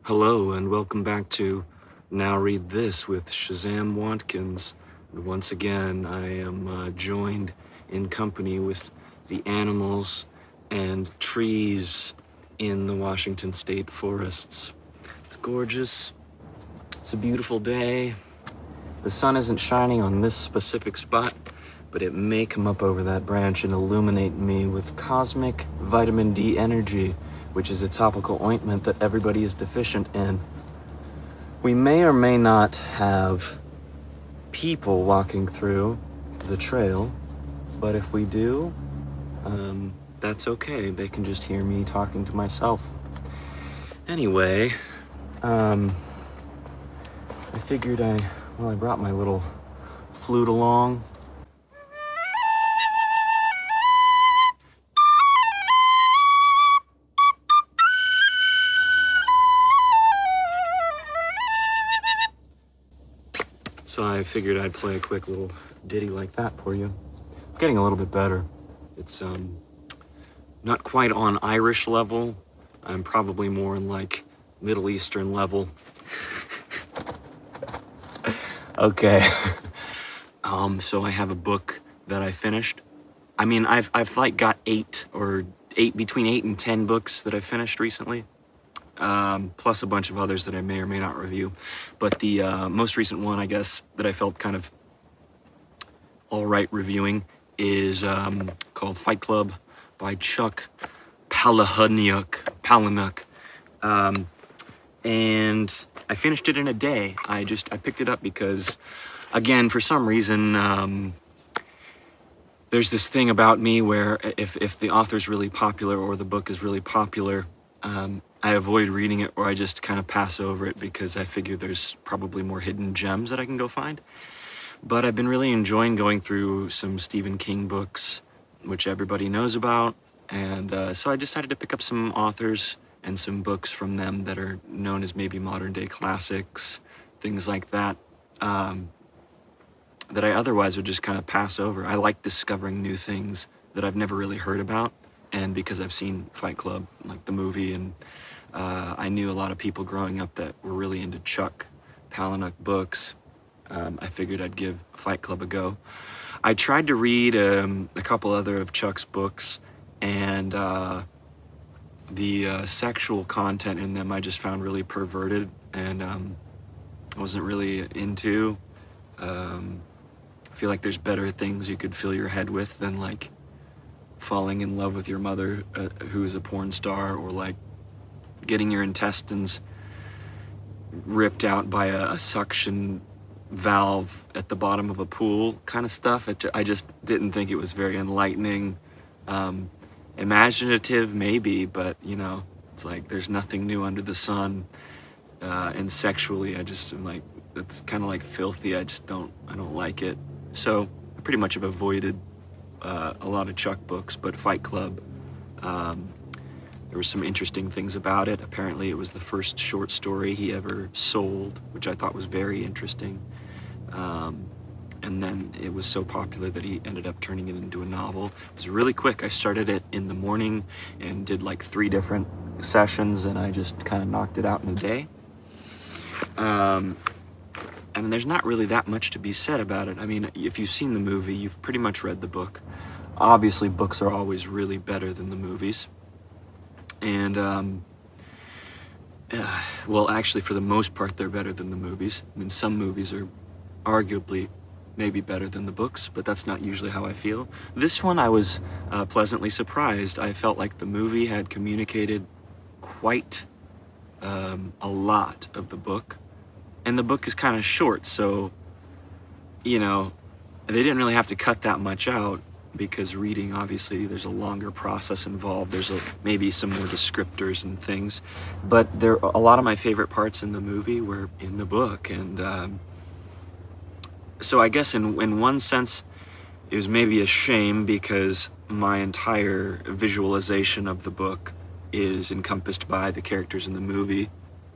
Hello and welcome back to Now Read This with Shazam Watkins. And once again, I am joined in company with the animals and trees in the Washington State forests. It's gorgeous. It's a beautiful day. The sun isn't shining on this specific spot, but it may come up over that branch and illuminate me with cosmic vitamin D energy, which is a topical ointment that everybody is deficient in. We may or may not have people walking through the trail, but if we do, that's okay. They can just hear me talking to myself. Anyway, I figured I brought my little flute along. So I figured I'd play a quick little ditty like that for you. I'm getting a little bit better. It's not quite on Irish level. I'm probably more in like Middle Eastern level. Okay. So I have a book that I finished. I mean, I've like got between 8 and 10 books that I finished recently. Plus a bunch of others that I may or may not review. But the most recent one, I guess, that I felt kind of all right reviewing is called Fight Club by Chuck Palahniuk. And I finished it in a day. I picked it up because, again, for some reason, there's this thing about me where if the author's really popular or the book is really popular, I avoid reading it, or I just kind of pass over it because I figure there's probably more hidden gems that I can go find. But I've been really enjoying going through some Stephen King books, which everybody knows about, and so I decided to pick up some authors and some books from them that are known as maybe modern-day classics, things like that, that I otherwise would just kind of pass over. I like discovering new things that I've never really heard about, and because I've seen Fight Club, like the movie, and I knew a lot of people growing up that were really into Chuck Palahniuk books, I figured I'd give Fight Club a go. I tried to read a couple other of Chuck's books, and the sexual content in them I just found really perverted, and I wasn't really into. I feel like there's better things you could fill your head with than like falling in love with your mother who is a porn star, or like getting your intestines ripped out by a suction valve at the bottom of a pool kind of stuff. I just didn't think it was very enlightening. Imaginative maybe, but you know, it's like there's nothing new under the sun. And sexually, I just am like, it's kind of like filthy. I don't like it. So I pretty much have avoided a lot of Chuck books, but Fight Club, there were some interesting things about it. Apparently it was the first short story he ever sold, which I thought was very interesting. And then it was so popular that he ended up turning it into a novel. It was really quick. I started it in the morning and did like 3 different sessions, and I just kind of knocked it out in a day. And there's not really that much to be said about it. I mean, if you've seen the movie, you've pretty much read the book. Obviously, books are always really better than the movies. And, well, actually, for the most part, they're better than the movies. I mean, some movies are arguably maybe better than the books, but that's not usually how I feel. This one, I was pleasantly surprised. I felt like the movie had communicated quite a lot of the book. And the book is kind of short, so, you know, they didn't really have to cut that much out, because reading, obviously, there's a longer process involved. There's maybe some more descriptors and things. But a lot of my favorite parts in the movie were in the book. And so I guess in one sense, it was maybe a shame, because my entire visualization of the book is encompassed by the characters in the movie.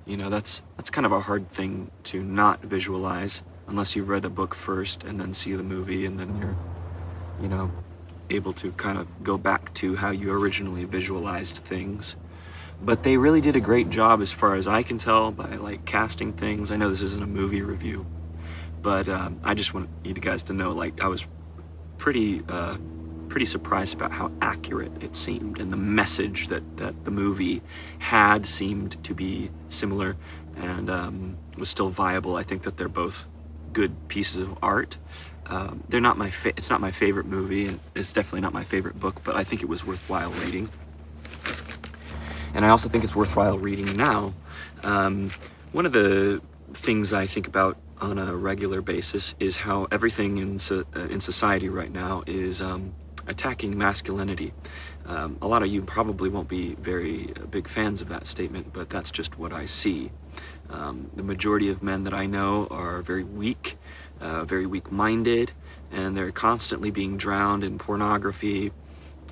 You know, that's kind of a hard thing to not visualize, unless you've read a book first and then see the movie, and then you're, you know, able to kind of go back to how you originally visualized things. But they really did a great job, as far as I can tell, by like casting things. I know this isn't a movie review, but I just want you guys to know, like, I was pretty surprised about how accurate it seemed, and the message that the movie had seemed to be similar and was still viable. I think that they're both good pieces of art. They're not it's not my favorite movie, and it's definitely not my favorite book, but I think it was worthwhile reading. And I also think it's worthwhile reading now. One of the things I think about on a regular basis is how everything in society right now is attacking masculinity. A lot of you probably won't be very big fans of that statement, but that's just what I see. The majority of men that I know are very weak-minded, and they're constantly being drowned in pornography,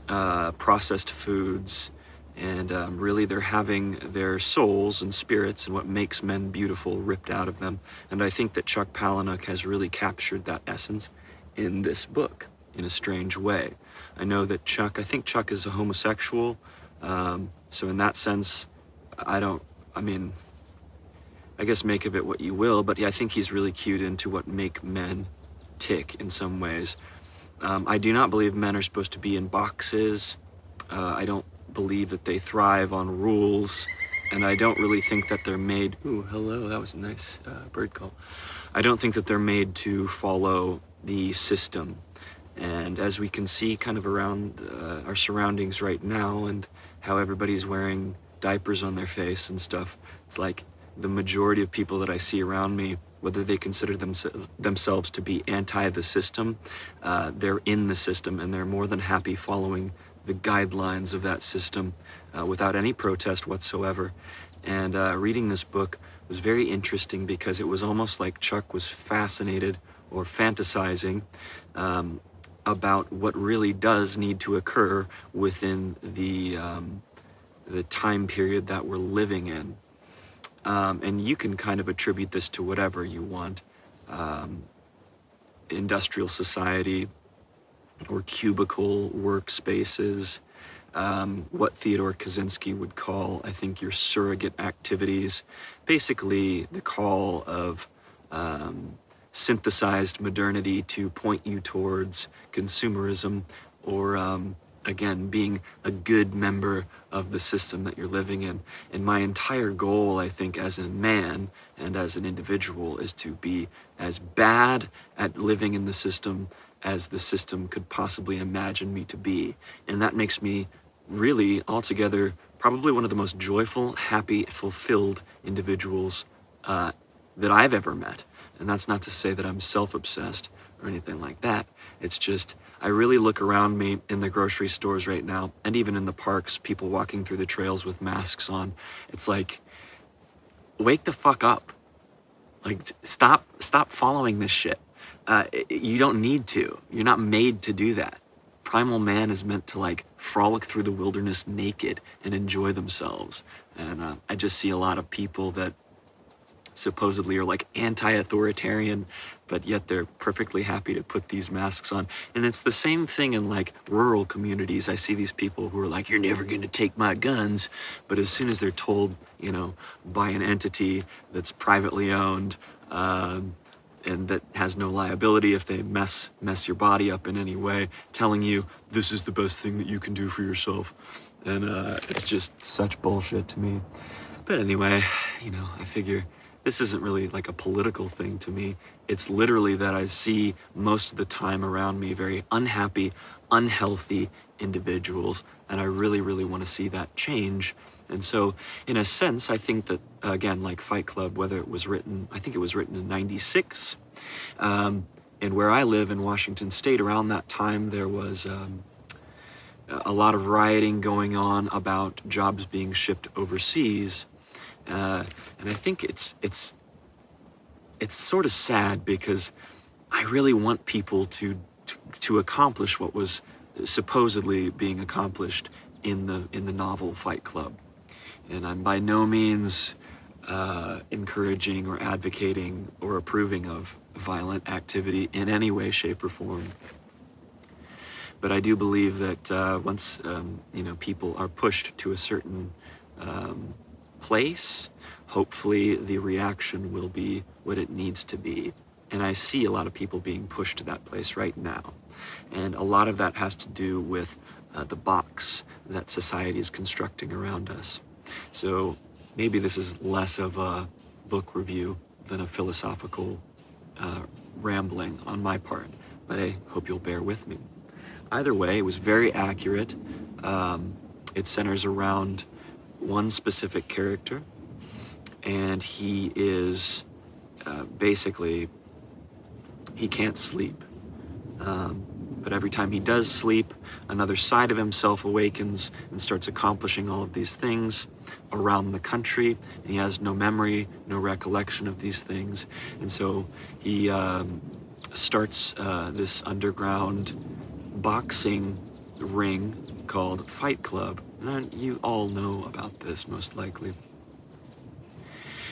processed foods, and really they're having their souls and spirits and what makes men beautiful ripped out of them. And I think that Chuck Palahniuk has really captured that essence in this book in a strange way. I know that I think Chuck is a homosexual, so in that sense, I guess make of it what you will, but yeah, I think he's really cued into what make men tick in some ways. I do not believe men are supposed to be in boxes. I don't believe that they thrive on rules, and I don't really think that they're made... Ooh, hello, that was a nice bird call. I don't think that they're made to follow the system. And as we can see kind of around our surroundings right now, and how everybody's wearing diapers on their face and stuff, it's like the majority of people that I see around me, whether they consider themselves to be anti the system, they're in the system, and they're more than happy following the guidelines of that system without any protest whatsoever. And reading this book was very interesting, because it was almost like Chuck was fascinated or fantasizing about what really does need to occur within the time period that we're living in. And you can kind of attribute this to whatever you want. Industrial society, or cubicle workspaces, what Theodore Kaczynski would call, I think, your surrogate activities. Basically, the call of synthesized modernity to point you towards consumerism, or again, being a good member of the system that you're living in. And my entire goal, I think, as a man and as an individual, is to be as bad at living in the system as the system could possibly imagine me to be. And that makes me really, altogether, probably one of the most joyful, happy, fulfilled individuals that I've ever met. And that's not to say that I'm self-obsessed or anything like that. It's just, I really look around me in the grocery stores right now, and even in the parks, people walking through the trails with masks on. It's like, wake the fuck up. Like, stop following this shit. You don't need to. You're not made to do that. Primal man is meant to, like, frolic through the wilderness naked and enjoy themselves. And I just see a lot of people that supposedly are like anti-authoritarian, but yet they're perfectly happy to put these masks on. And it's the same thing in like rural communities. I see these people who are like, you're never going to take my guns. But as soon as they're told, you know, by an entity that's privately owned, and that has no liability if they mess your body up in any way, telling you this is the best thing that you can do for yourself. And it's just such bullshit to me. But anyway, you know, I figure this isn't really like a political thing to me. It's literally that I see most of the time around me very unhappy, unhealthy individuals, and I really, really want to see that change. And so, in a sense, I think that, again, like Fight Club, whether it was written, I think it was written in '96, and where I live in Washington State, around that time, there was a lot of rioting going on about jobs being shipped overseas. And I think it's sort of sad, because I really want people to accomplish what was supposedly being accomplished in the novel Fight Club. And I'm by no means encouraging or advocating or approving of violent activity in any way, shape, or form. But I do believe that once you know, people are pushed to a certain place, hopefully the reaction will be what it needs to be. And I see a lot of people being pushed to that place right now. And a lot of that has to do with the box that society is constructing around us. So maybe this is less of a book review than a philosophical rambling on my part, but I hope you'll bear with me. Either way, it was very accurate. It centers around one specific character, and he is basically, he can't sleep. But every time he does sleep, another side of himself awakens and starts accomplishing all of these things around the country. And he has no memory, no recollection of these things. And so he starts this underground boxing ring called Fight Club. And you all know about this, most likely.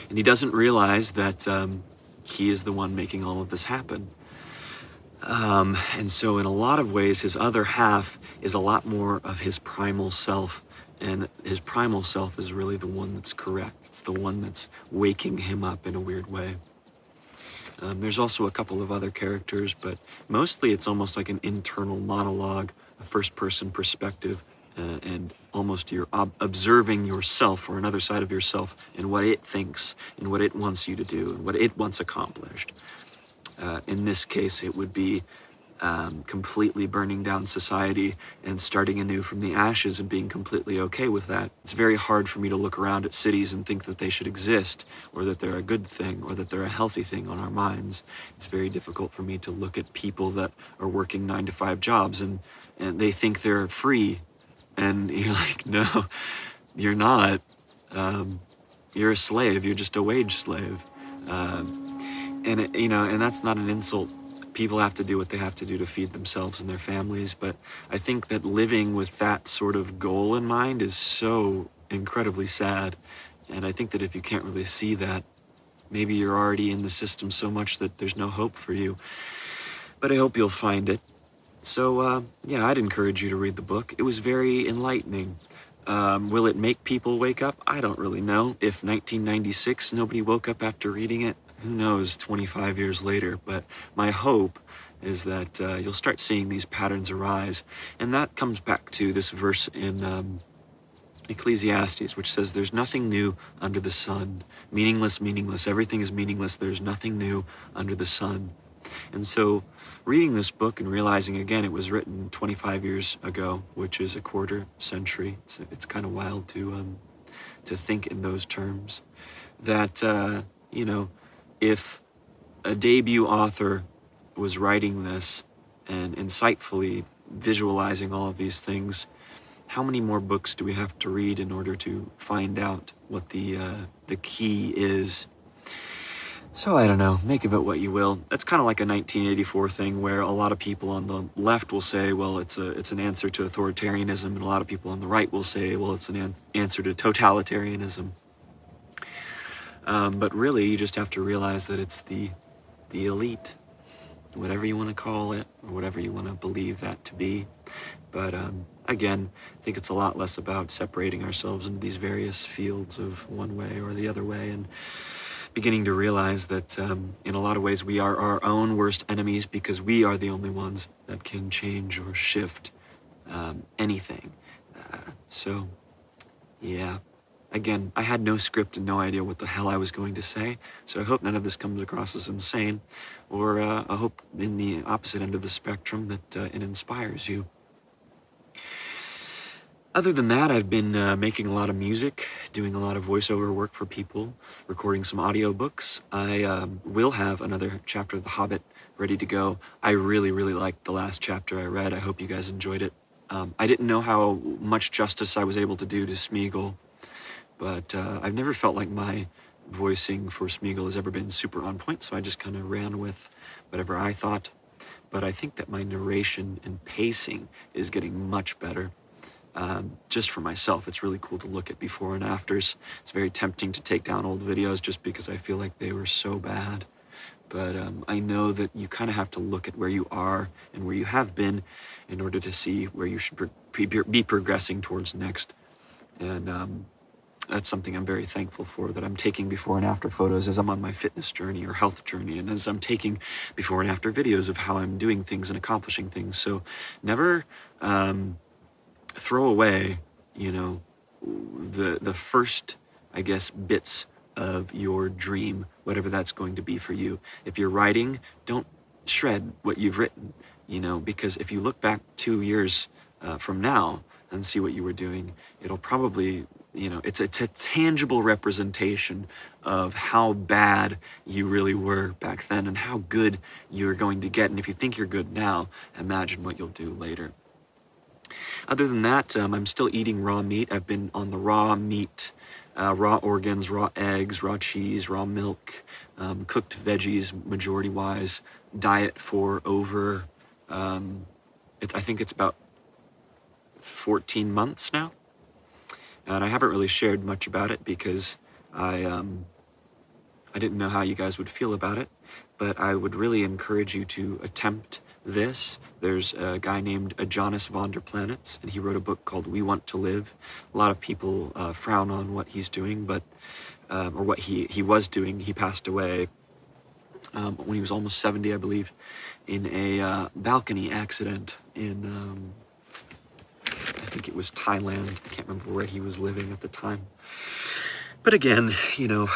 And he doesn't realize that he is the one making all of this happen. And so in a lot of ways, his other half is a lot more of his primal self, and his primal self is really the one that's correct. It's the one that's waking him up in a weird way. There's also a couple of other characters, but mostly it's almost like an internal monologue, a first-person perspective, and almost you're observing yourself or another side of yourself and what it thinks and what it wants you to do and what it wants accomplished. In this case, it would be completely burning down society and starting anew from the ashes and being completely okay with that. It's very hard for me to look around at cities and think that they should exist, or that they're a good thing, or that they're a healthy thing on our minds. It's very difficult for me to look at people that are working 9-to-5 jobs and they think they're free. And you're like, no, you're not. You're a slave. You're just a wage slave. And that's not an insult. People have to do what they have to do to feed themselves and their families, but I think that living with that sort of goal in mind is so incredibly sad. And I think that if you can't really see that, maybe you're already in the system so much that there's no hope for you. But I hope you'll find it. So, yeah, I'd encourage you to read the book. It was very enlightening. Will it make people wake up? I don't really know. If 1996 nobody woke up after reading it, who knows 25 years later, but my hope is that you'll start seeing these patterns arise. And that comes back to this verse in Ecclesiastes, which says there's nothing new under the sun. Meaningless, meaningless. Everything is meaningless. There's nothing new under the sun. And so reading this book and realizing, again, it was written 25 years ago, which is a quarter century. It's kind of wild to think in those terms. That, if a debut author was writing this and insightfully visualizing all of these things, how many more books do we have to read in order to find out what the key is? So I don't know, make of it what you will. That's kind of like a 1984 thing where a lot of people on the left will say, well, it's an answer to authoritarianism, and a lot of people on the right will say, well, it's an answer to totalitarianism. But really, you just have to realize that it's the elite, whatever you want to call it, or whatever you want to believe that to be. But again, I think it's a lot less about separating ourselves into these various fields of one way or the other way, and beginning to realize that in a lot of ways we are our own worst enemies, because we are the only ones that can change or shift anything. So, yeah. Again, I had no script and no idea what the hell I was going to say, so I hope none of this comes across as insane, or I hope in the opposite end of the spectrum that it inspires you. Other than that, I've been making a lot of music, doing a lot of voiceover work for people, recording some audiobooks. I will have another chapter of The Hobbit ready to go. I really, really liked the last chapter I read. I hope you guys enjoyed it. I didn't know how much justice I was able to do to Smeagol, but I've never felt like my voicing for Smeagol has ever been super on point, so I just kind of ran with whatever I thought. But I think that my narration and pacing is getting much better. Just for myself, it's really cool to look at before and afters. It's very tempting to take down old videos just because I feel like they were so bad. But I know that you kind of have to look at where you are and where you have been in order to see where you should be progressing towards next. And that's something I'm very thankful for, that I'm taking before and after photos as I'm on my fitness journey or health journey, and as I'm taking before and after videos of how I'm doing things and accomplishing things. So never throw away, you know, the first, I guess, bits of your dream, whatever that's going to be for you. If you're writing, don't shred what you've written, you know, because if you look back 2 years from now and see what you were doing, it'll probably, you know, it's a tangible representation of how bad you really were back then and how good you're going to get. And if you think you're good now, imagine what you'll do later. Other than that, I'm still eating raw meat. I've been on the raw meat, raw organs, raw eggs, raw cheese, raw milk, cooked veggies, majority-wise, diet for over, I think it's about 14 months now. And I haven't really shared much about it because I didn't know how you guys would feel about it, but I would really encourage you to attempt this. There's a guy named Aajonus Vonderplanitz, and he wrote a book called We Want to Live. A lot of people frown on what he's doing, but or what he was doing. He passed away when he was almost 70, I believe, in a balcony accident in I think it was Thailand. I can't remember where he was living at the time. But again, you know,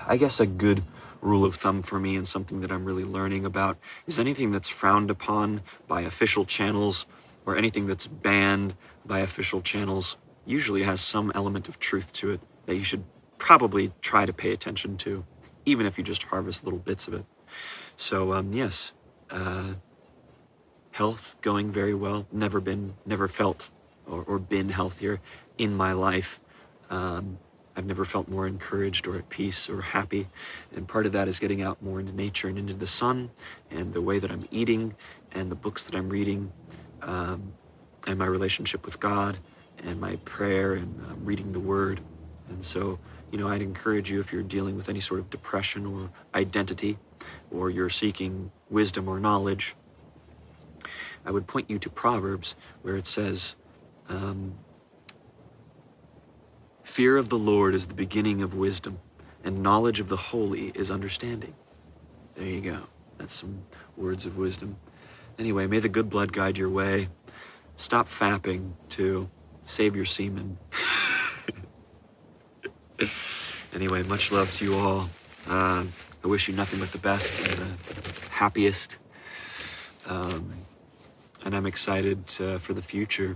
I guess a good rule of thumb for me, and something that I'm really learning about, is anything that's frowned upon by official channels or anything that's banned by official channels usually has some element of truth to it that you should probably try to pay attention to, even if you just harvest little bits of it. So yes, health going very well. Never felt or been healthier in my life. I've never felt more encouraged or at peace or happy. And part of that is getting out more into nature and into the sun, and the way that I'm eating, and the books that I'm reading, and my relationship with God, and my prayer, and reading the Word. And so, you know, I'd encourage you, if you're dealing with any sort of depression or identity, or you're seeking wisdom or knowledge, I would point you to Proverbs, where it says, fear of the Lord is the beginning of wisdom, and knowledge of the holy is understanding. There you go. That's some words of wisdom. Anyway, may the good blood guide your way. Stop fapping, too. Save your semen. Anyway, much love to you all. I wish you nothing but the best and the happiest. And I'm excited for the future.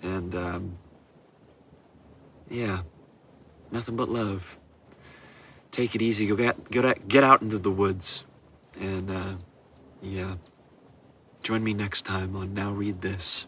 And yeah, nothing but love. Take it easy. Get out into the woods. And yeah, join me next time on Now Read This.